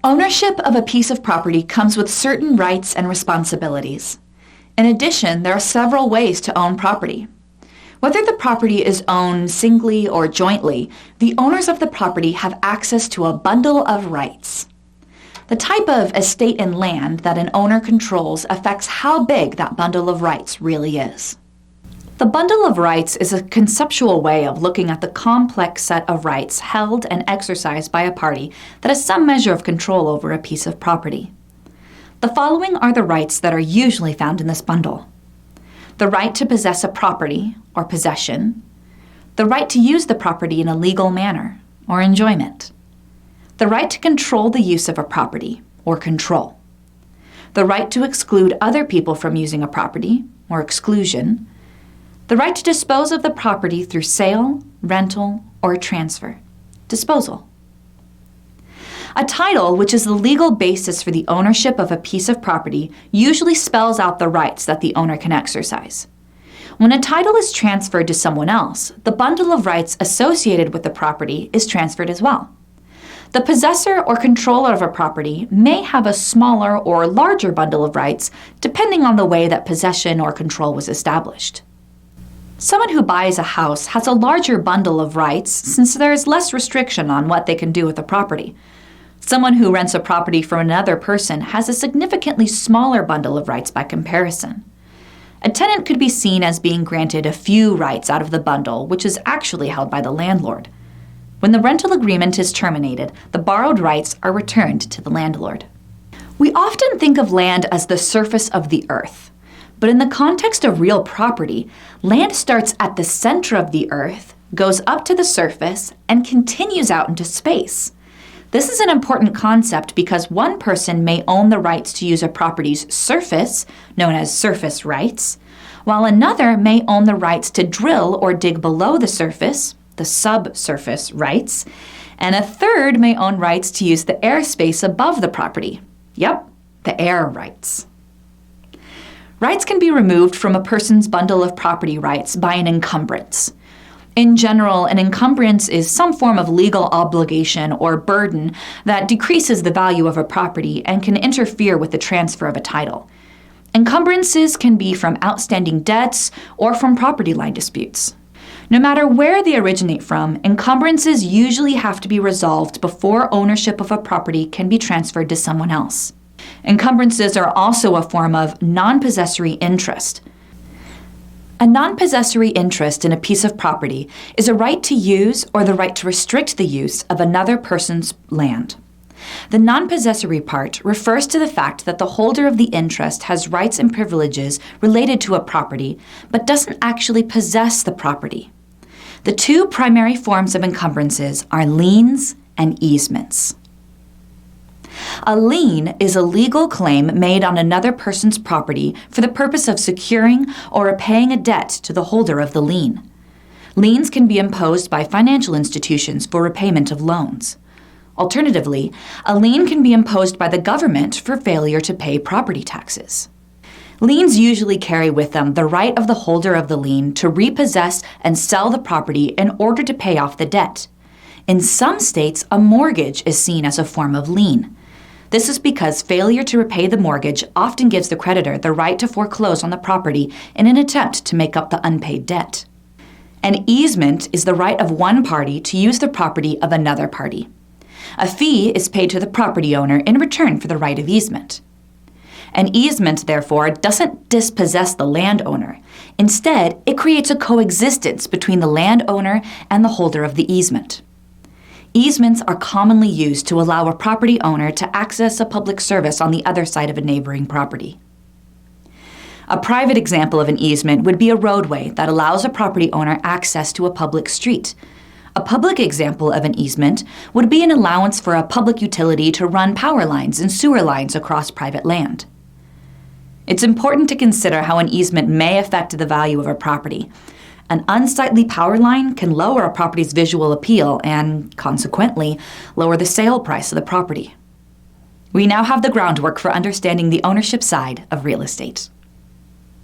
Ownership of a piece of property comes with certain rights and responsibilities. In addition, there are several ways to own property. Whether the property is owned singly or jointly, the owners of the property have access to a bundle of rights. The type of estate and land that an owner controls affects how big that bundle of rights really is. The bundle of rights is a conceptual way of looking at the complex set of rights held and exercised by a party that has some measure of control over a piece of property. The following are the rights that are usually found in this bundle: the right to possess a property or possession, the right to use the property in a legal manner or enjoyment, the right to control the use of a property or control, the right to exclude other people from using a property or exclusion, the right to dispose of the property through sale, rental, or transfer, disposal. A title, which is the legal basis for the ownership of a piece of property, usually spells out the rights that the owner can exercise. When a title is transferred to someone else, the bundle of rights associated with the property is transferred as well. The possessor or controller of a property may have a smaller or larger bundle of rights depending on the way that possession or control was established. Someone who buys a house has a larger bundle of rights since there is less restriction on what they can do with the property. Someone who rents a property from another person has a significantly smaller bundle of rights by comparison. A tenant could be seen as being granted a few rights out of the bundle, which is actually held by the landlord. When the rental agreement is terminated, the borrowed rights are returned to the landlord. We often think of land as the surface of the earth. But in the context of real property, land starts at the center of the earth, goes up to the surface, and continues out into space. This is an important concept because one person may own the rights to use a property's surface, known as surface rights, while another may own the rights to drill or dig below the surface, the subsurface rights, and a third may own rights to use the airspace above the property. Yep, the air rights. Rights can be removed from a person's bundle of property rights by an encumbrance. In general, an encumbrance is some form of legal obligation or burden that decreases the value of a property and can interfere with the transfer of a title. Encumbrances can be from outstanding debts or from property line disputes. No matter where they originate from, encumbrances usually have to be resolved before ownership of a property can be transferred to someone else. Encumbrances are also a form of nonpossessory interest. A nonpossessory interest in a piece of property is a right to use or the right to restrict the use of another person's land. The nonpossessory part refers to the fact that the holder of the interest has rights and privileges related to a property, but doesn't actually possess the property. The two primary forms of encumbrances are liens and easements. A lien is a legal claim made on another person's property for the purpose of securing or repaying a debt to the holder of the lien. Liens can be imposed by financial institutions for repayment of loans. Alternatively, a lien can be imposed by the government for failure to pay property taxes. Liens usually carry with them the right of the holder of the lien to repossess and sell the property in order to pay off the debt. In some states, a mortgage is seen as a form of lien. This is because failure to repay the mortgage often gives the creditor the right to foreclose on the property in an attempt to make up the unpaid debt. An easement is the right of one party to use the property of another party. A fee is paid to the property owner in return for the right of easement. An easement, therefore, doesn't dispossess the landowner. Instead, it creates a coexistence between the landowner and the holder of the easement. Easements are commonly used to allow a property owner to access a public service on the other side of a neighboring property. A private example of an easement would be a roadway that allows a property owner access to a public street. A public example of an easement would be an allowance for a public utility to run power lines and sewer lines across private land. It's important to consider how an easement may affect the value of a property. An unsightly power line can lower a property's visual appeal and, consequently, lower the sale price of the property. We now have the groundwork for understanding the ownership side of real estate.